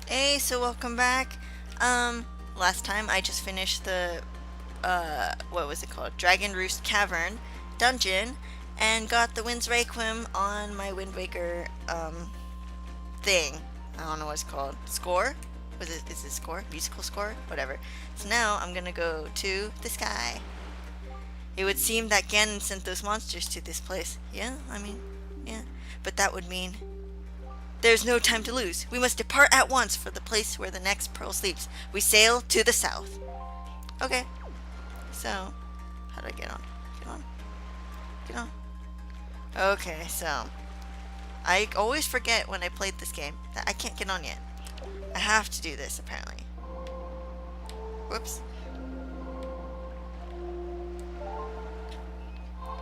Hey, so welcome back. Last time I just finished the what was it called? Dragon Roost Cavern dungeon and got the Wind's Requiem on my Wind Waker thing. I don't know what it's called. Score? Is it score? Musical score? Whatever. So now I'm gonna go to the sky. It would seem that Ganon sent those monsters to this place. Yeah, yeah. But that would mean there's no time to lose. We must depart at once for the place where the next pearl sleeps. We sail to the south. Okay. So, how do I get on? Get on. Get on. Okay, so I always forget when I played this game that I can't get on yet. I have to do this apparently. Whoops.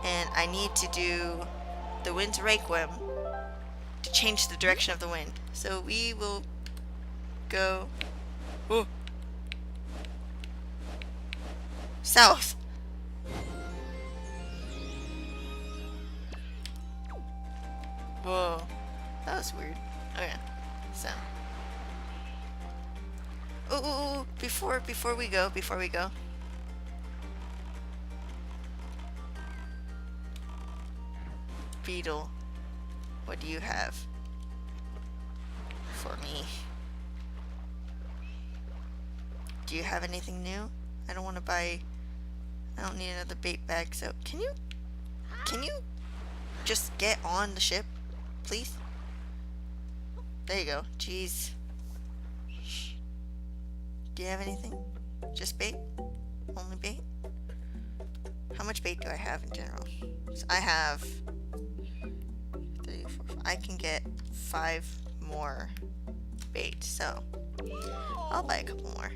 And I need to do the Wind's Requiem to change the direction of the wind. So we will go south. Whoa, that was weird. Okay, so before we go, Beetle, what do you have for me? Do you have anything new? I don't want to buy. I don't need another bait bag. So can you just get on the ship, please? There you go. Jeez. Do you have anything? Just bait? Only bait? How much bait do I have in general? So I have 3, 4, 5. I can get 5 more bait, so I'll buy a couple more.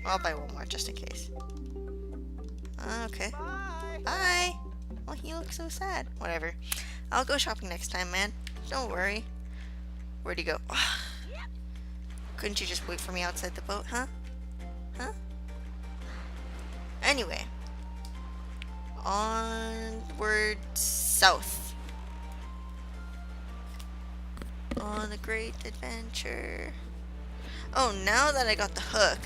I'll buy one more just in case. Okay. Bye. Well, he looks so sad. Whatever. I'll go shopping next time, man. Don't worry. Where'd he go? Couldn't you just wait for me outside the boat, huh? Huh? Anyway. Onward south. On a great adventure. Oh, now that I got the hook.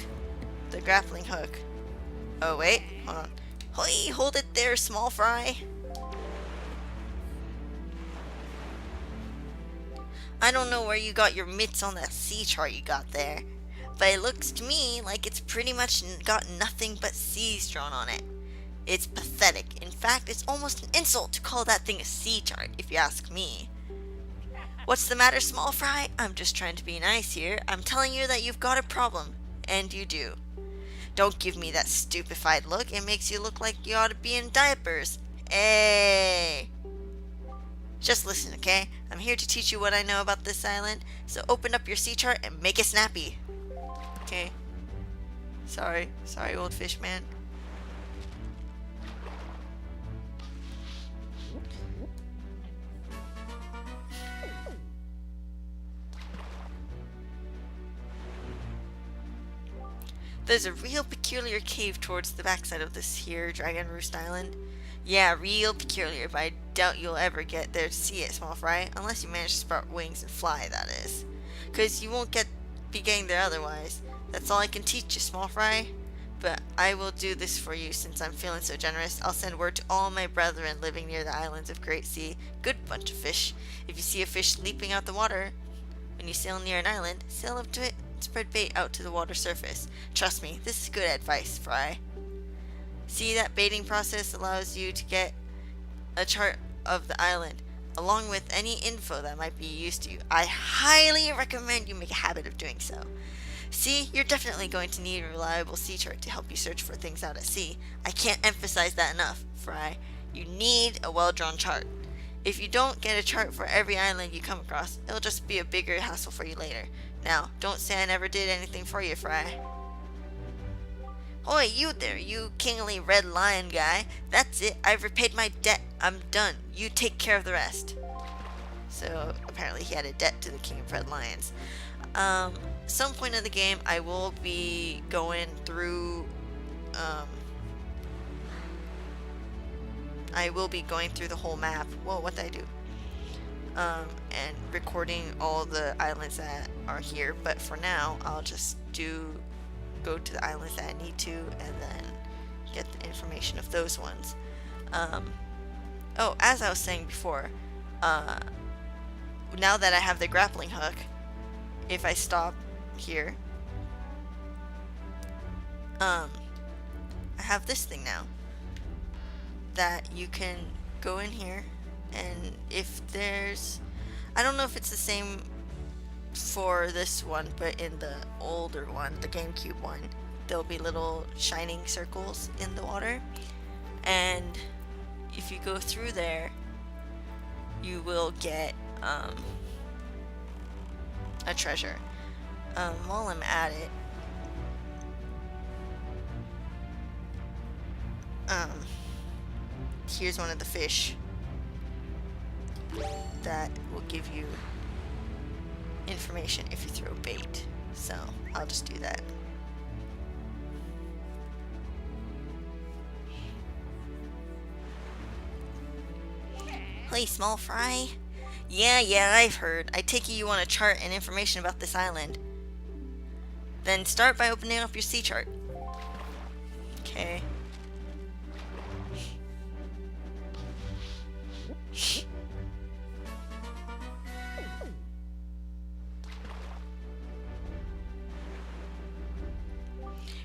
The grappling hook. Oh, wait. Hold on. Hoi, hold it there, small fry. I don't know where you got your mitts on that sea chart you got there, but it looks to me like it's pretty much got nothing but seas drawn on it. It's pathetic. In fact, it's almost an insult to call that thing a sea chart, if you ask me. What's the matter, small fry? I'm just trying to be nice here. I'm telling you that you've got a problem, and you do. Don't give me that stupefied look. It makes you look like you ought to be in diapers. Hey! Just listen, okay? I'm here to teach you what I know about this island, so open up your sea chart and make it snappy. Okay. Sorry, old fish man. There's a real peculiar cave towards the backside of this here Dragon Roost Island. Yeah, real peculiar, but I doubt you'll ever get there to see it, small fry. Unless you manage to sprout wings and fly, that is. 'Cause you won't be getting there otherwise. That's all I can teach you, small fry. But I will do this for you since I'm feeling so generous. I'll send word to all my brethren living near the islands of Great Sea. Good bunch of fish. If you see a fish leaping out the water, when you sail near an island, sail up to it and spread bait out to the water surface. Trust me, this is good advice, Fry. See, that baiting process allows you to get a chart of the island, along with any info that might be used to you. I highly recommend you make a habit of doing so. See, you're definitely going to need a reliable sea chart to help you search for things out at sea. I can't emphasize that enough, Fry. You need a well-drawn chart. If you don't get a chart for every island you come across, it'll just be a bigger hassle for you later. Now, don't say I never did anything for you, Fry. Oi, you there, you kingly red lion guy. That's it, I've repaid my debt. I'm done. You take care of the rest. So, apparently he had a debt to the King of Red Lions. Some point in the game, I will be going through, I will be going through the whole map. Whoa, what did I do? And recording all the islands that are here, but for now I'll just go to the islands that I need to and then get the information of those ones. Oh, as I was saying before, now that I have the grappling hook, if I stop here, I have this thing now that you can go in here, and if there's, I don't know if it's the same for this one, but in the older one, the GameCube one, there'll be little shining circles in the water, and if you go through there, you will get a treasure. While I'm at it, here's one of the fish that will give you information if you throw bait, so I'll just do that. Hey, small fry. Yeah, I've heard. I take it you want a chart and information about this island. Then start by opening up your sea chart. Okay.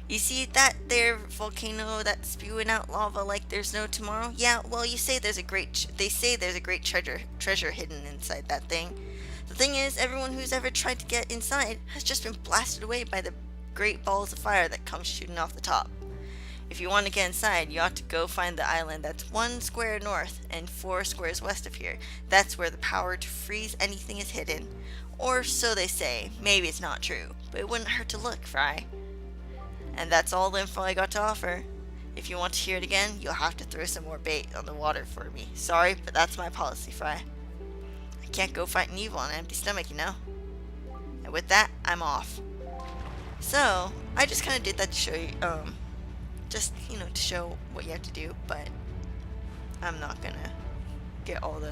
You see that there volcano that's spewing out lava like there's no tomorrow? Yeah, well, you say there's a great they say there's a great treasure hidden inside that thing. The thing is, everyone who's ever tried to get inside has just been blasted away by the great balls of fire that come shooting off the top. If you want to get inside, you ought to go find the island that's 1 square north and 4 squares west of here. That's where the power to freeze anything is hidden. Or so they say. Maybe it's not true, but it wouldn't hurt to look, Fry. And that's all the info I got to offer. If you want to hear it again, you'll have to throw some more bait on the water for me. Sorry, but that's my policy, Fry. I can't go fighting evil on an empty stomach, you know? And with that, I'm off. So, I just kind of did that to show you, just, you know, to show what you have to do, but I'm not gonna get all the,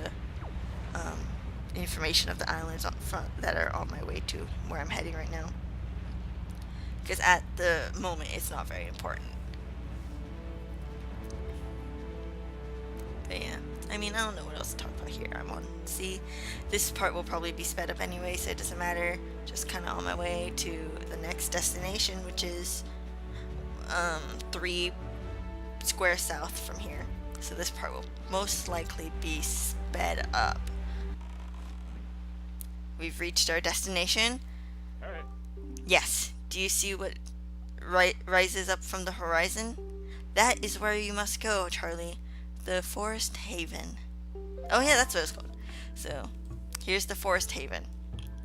information of the islands up front that are on my way to where I'm heading right now. Because at the moment, it's not very important. But yeah, I mean, I don't know what else to talk about here. I'm on sea. This part will probably be sped up anyway, so it doesn't matter. Just kind of on my way to the next destination, which is 3 squares south from here. So this part will most likely be sped up. We've reached our destination. All right. Yes. Do you see what rises up from the horizon? That is where you must go, Charlie. The Forest Haven. Oh yeah, that's what it's called. So, here's the Forest Haven.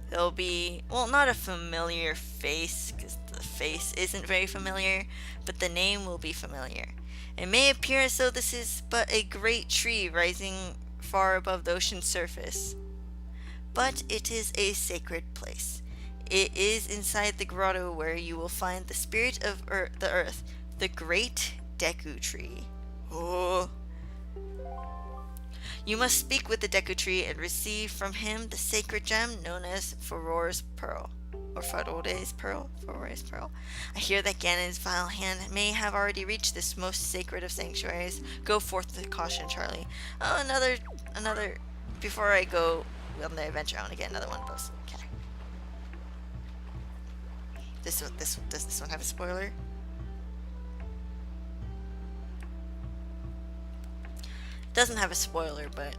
There'll be, well, not a familiar face, because the face isn't very familiar, but the name will be familiar. It may appear as though this is but a great tree rising far above the ocean's surface, but it is a sacred place. It is inside the grotto where you will find the spirit of the earth, the great Deku tree. Oh. You must speak with the Deku tree and receive from him the sacred gem known as Farore's Pearl. Or Farore's Pearl? Farore's Pearl. I hear that Ganon's vile hand may have already reached this most sacred of sanctuaries. Go forth with caution, Charlie. Oh, another. Before I go on the adventure, I want to get another one of those. Okay. Does this one have a spoiler? Doesn't have a spoiler, but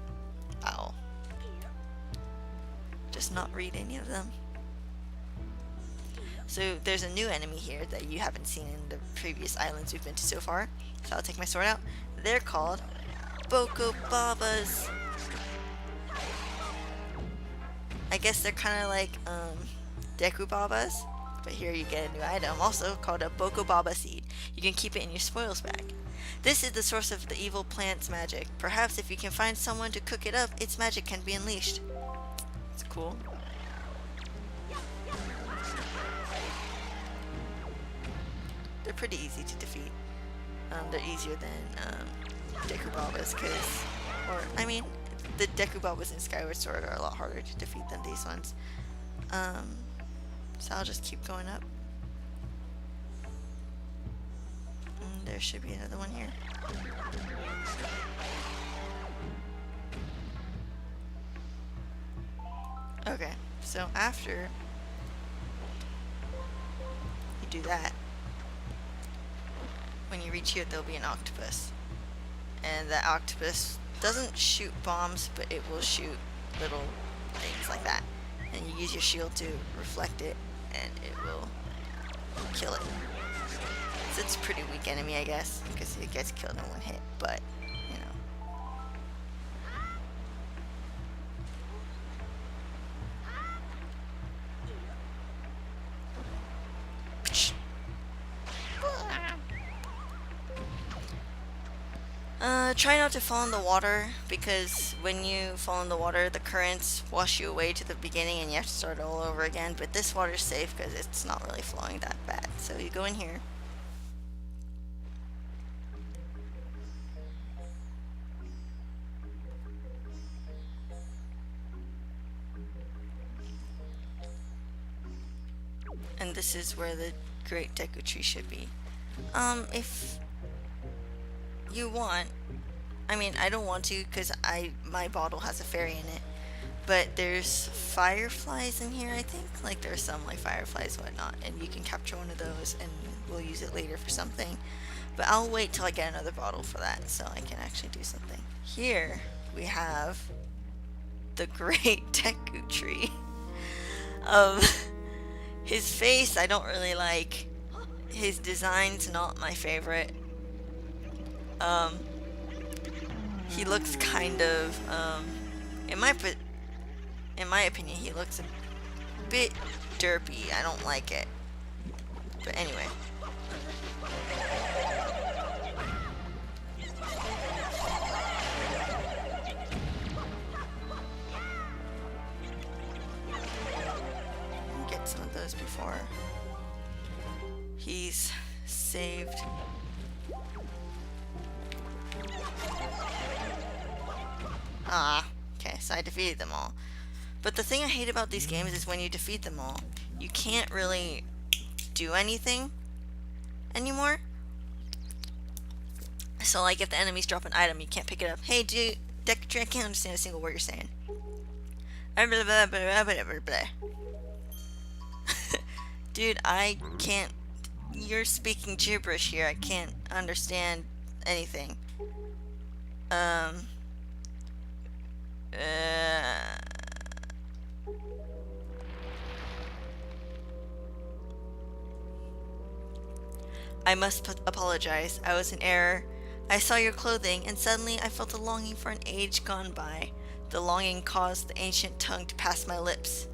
I'll just not read any of them. So there's a new enemy here that you haven't seen in the previous islands we've been to so far. So I'll take my sword out. They're called Boko Babas. I guess they're kind of like Deku Babas. But here you get a new item, also called a Boko Baba seed. You can keep it in your spoils bag. This is the source of the evil plant's magic. Perhaps if you can find someone to cook it up, its magic can be unleashed. It's cool. They're pretty easy to defeat. They're easier than Dekubabas, because, or, I mean, the Dekubabas in Skyward Sword are a lot harder to defeat than these ones. So I'll just keep going up. And there should be another one here. Okay, so after you do that, when you reach here, there'll be an octopus. And that octopus doesn't shoot bombs, but it will shoot little things like that. And you use your shield to reflect it, and it will kill it. So it's a pretty weak enemy, I guess, because it gets killed in one hit, but, you know. Try not to fall in the water, because when you fall in the water, the currents wash you away to the beginning and you have to start all over again. But this water's safe because it's not really flowing that bad. So you go in here. And this is where the Great Deku Tree should be. If you want, I mean, I don't want to because my bottle has a fairy in it, but there's fireflies in here, I think. Like, there's some, like, fireflies and whatnot, and you can capture one of those, and we'll use it later for something. But I'll wait till I get another bottle for that, so I can actually do something. Here, we have the Great Deku Tree. His face, I don't really like. His design's not my favorite. He looks kind of, in my opinion, he looks a bit derpy. I don't like it. But anyway. Get some of those before he's saved. Okay, so I defeated them all. But the thing I hate about these games is when you defeat them all, you can't really do anything anymore. So, like, if the enemies drop an item, you can't pick it up. Hey, dude, Deku Tree, I can't understand a single word you're saying. Dude, I can't. You're speaking gibberish here. I can't understand anything. I must apologize. I was in error. I saw your clothing, and suddenly I felt a longing for an age gone by. The longing caused the ancient tongue to pass my lips.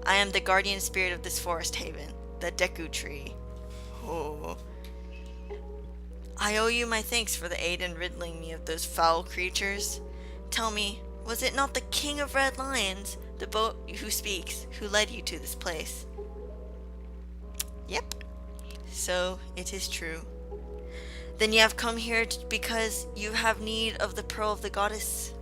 I am the guardian spirit of this forest haven, the Deku Tree. Oh. I owe you my thanks for the aid in ridding me of those foul creatures. Tell me, was it not the King of Red Lions, the boat who speaks, who led you to this place? Yep. So it is true. Then you have come here because you have need of the pearl of the goddess?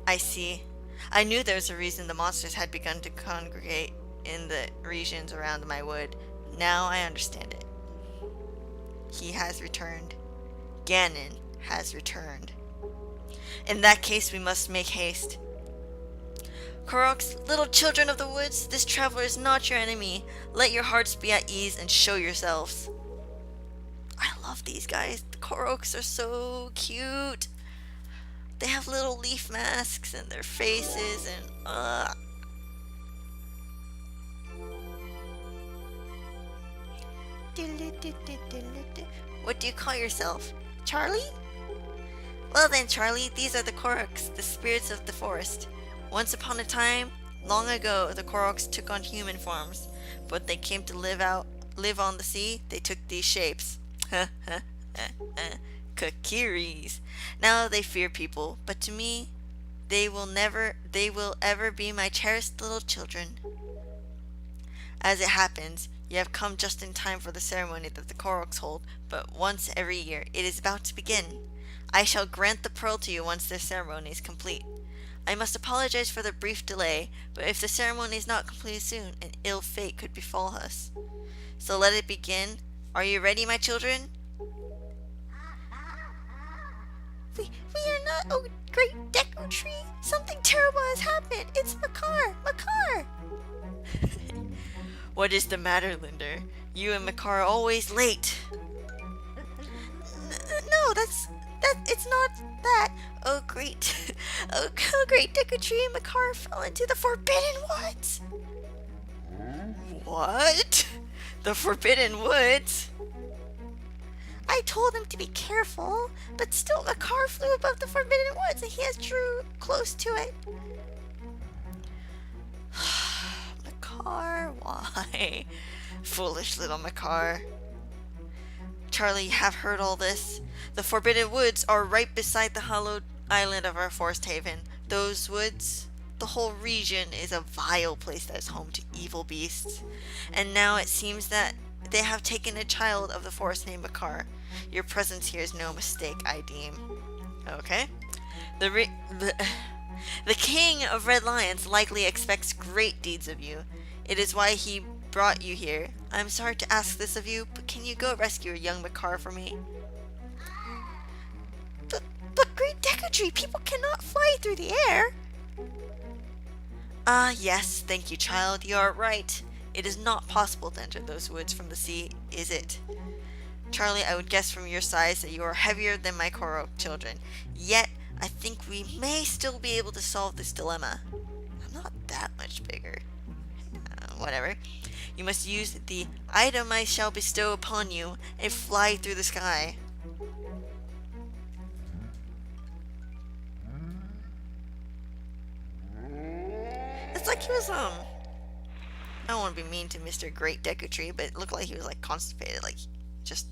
I see. I knew there was a reason the monsters had begun to congregate in the regions around my wood. Now I understand it. He has returned. Ganon has returned. In that case, we must make haste. Koroks, little children of the woods, this traveler is not your enemy. Let your hearts be at ease and show yourselves. I love these guys. The Koroks are so cute. They have little leaf masks and their faces and What do you call yourself? Charlie? Well then, Charlie, these are the Koroks, the spirits of the forest. Once upon a time, long ago, the Koroks took on human forms, but they came to live on the sea. They took these shapes. Kakiris. Now they fear people, but to me, they will ever be my cherished little children. As it happens, you have come just in time for the ceremony that the Koroks hold, but once every year. It is about to begin. I shall grant the pearl to you once the ceremony is complete. I must apologize for the brief delay, but if the ceremony is not completed soon, an ill fate could befall us. So let it begin. Are you ready, my children? We are not a great Deku Tree. Something terrible has happened. It's Makar. Makar! What is the matter, Linder? You and Makar are always late. No, it's not that. Oh great, oh great Deku Tree and Makar fell into the Forbidden Woods. What? The Forbidden Woods? I told him to be careful, but still Makar flew above the Forbidden Woods and he has drew close to it. Makar, why? Foolish little Makar. Charlie, you have heard all this. The Forbidden Woods are right beside the hallowed island of our forest haven. Those woods, the whole region, is a vile place that is home to evil beasts. And now it seems that they have taken a child of the forest named Makar. Your presence here is no mistake, I deem. Okay. The king of Red Lions likely expects great deeds of you. It is why he brought you here. I'm sorry to ask this of you, but can you go rescue a young Makar for me? But great Deku Tree, people cannot fly through the air. Yes, thank you, child. You are right. It is not possible to enter those woods from the sea, is it? Charlie, I would guess from your size that you are heavier than my Korok children. Yet, I think we may still be able to solve this dilemma. I'm not that much bigger. Whatever. You must use the item I shall bestow upon you and fly through the sky. It's like he was, I don't want to be mean to Mr. Great Deku Tree, but it looked like he was, like, constipated, like, just...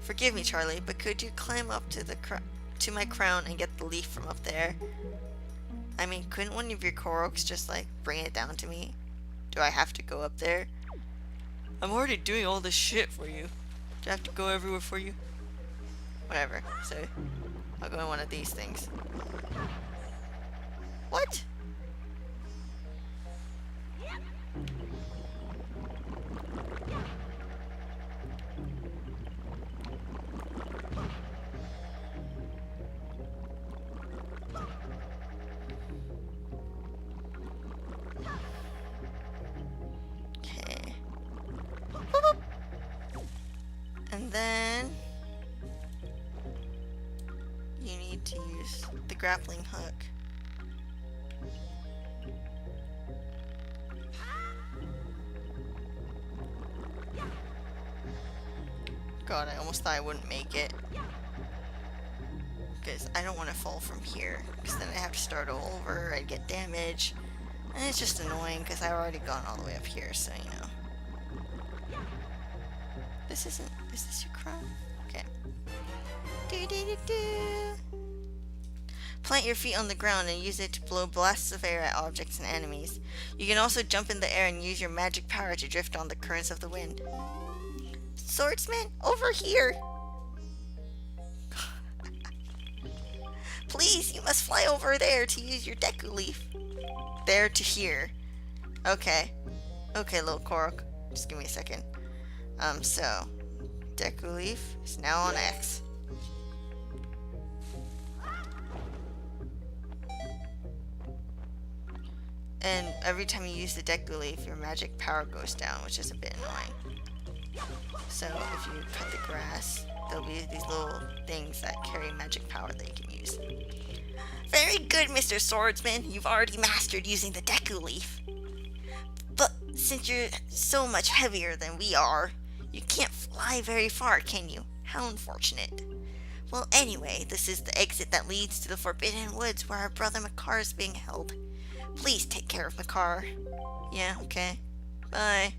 Forgive me, Charlie, but could you climb up to my crown and get the leaf from up there? I mean, couldn't one of your Koroks just, like, bring it down to me? Do I have to go up there? I'm already doing all this shit for you. Do I have to go everywhere for you? Whatever, so I'll go in one of these things. What? Okay. Boop, boop. And then you need to use the grappling hook. God, I almost thought I wouldn't make it. Because I don't want to fall from here. Because then I have to start all over, I'd get damage. And it's just annoying because I've already gone all the way up here, so you know. This isn't... Is this your crown? Okay. Do-do-do-do. Plant your feet on the ground and use it to blow blasts of air at objects and enemies. You can also jump in the air and use your magic power to drift on the currents of the wind. Swordsman, over here! Please, you must fly over there to use your Deku Leaf. There to here. Okay. Okay, little Korok. Just give me a second. So, Deku Leaf is now on X. And every time you use the Deku Leaf, your magic power goes down, which is a bit annoying. So if you cut the grass, there'll be these little things that carry magic power that you can use. Very good, Mr. Swordsman. You've already mastered using the Deku Leaf. But since you're so much heavier than we are, you can't fly very far, can you? How unfortunate. Well, anyway, this is the exit that leads to the Forbidden Woods where our brother Makar is being held. Please take care of Makar. Yeah, okay. Bye.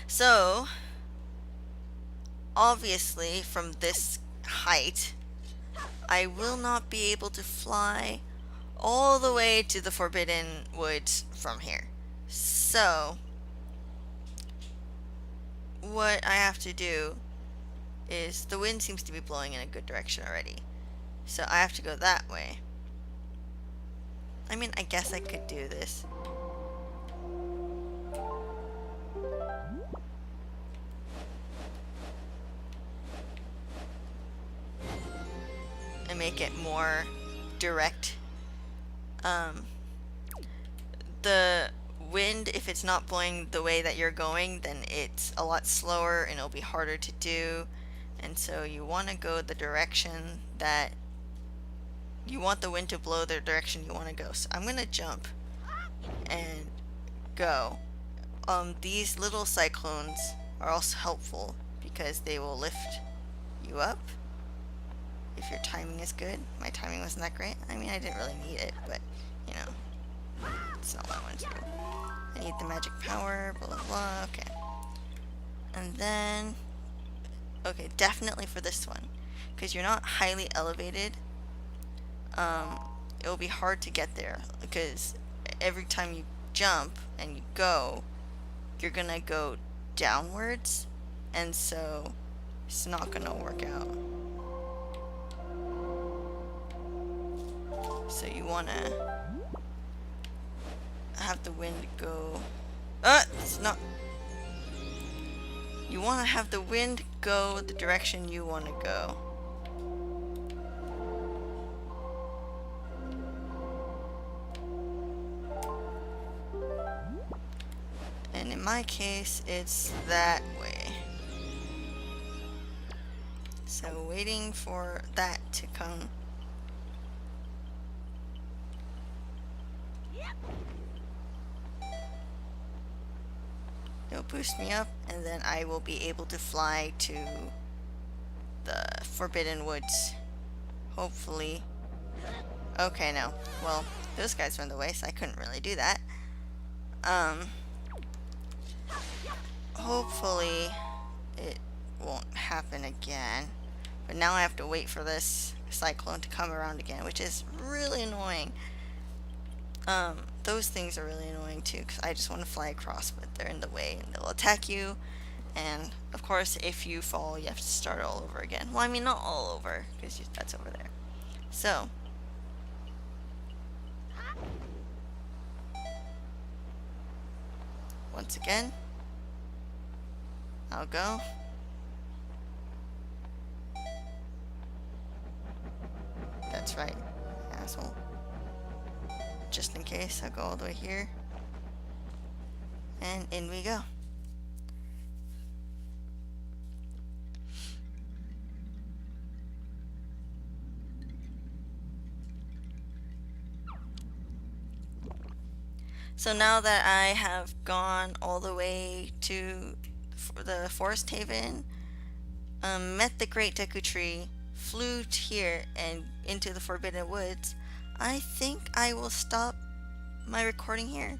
So, obviously, from this height, I will not be able to fly all the way to the Forbidden Woods from here. So, what I have to do is, the wind seems to be blowing in a good direction already. So I have to go that way. I mean, I guess I could do this. And make it more direct. The wind, if it's not blowing the way that you're going, then it's a lot slower and it'll be harder to do. And so you want to go the direction that you want the wind to blow, the direction you want to go. So I'm going to jump and go. These little cyclones are also helpful because they will lift you up if your timing is good. My timing wasn't that great. I mean, I didn't really need it, but, you know, it's not what I wanted to do. I need the magic power, blah, blah, blah. Okay. And then, okay, definitely for this one, because you're not highly elevated, it will be hard to get there, because every time you jump and you go, you're gonna go downwards, and so it's not gonna work out. So you wanna have the wind go, it's not, you wanna have the wind go the direction you wanna go. And in my case, it's that way. So waiting for that to come. It'll boost me up, and then I will be able to fly to the Forbidden Woods. Hopefully. Okay, no. Well, those guys were in the way, so I couldn't really do that. Hopefully it won't happen again. But now I have to wait for this cyclone to come around again, which is really annoying. Those things are really annoying too, because I just want to fly across, but they're in the way and they'll attack you. And of course, if you fall, you have to start all over again. Well, I mean, not all over, because that's over there. So, once again, I'll go. That's right, asshole. Just in case, I'll go all the way here. And in we go. So now that I have gone all the way to the Forest Haven, met the Great Deku Tree, flew here and into the Forbidden Woods, I think I will stop my recording here.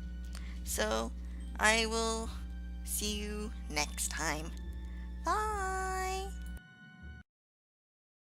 So I will see you next time. Bye!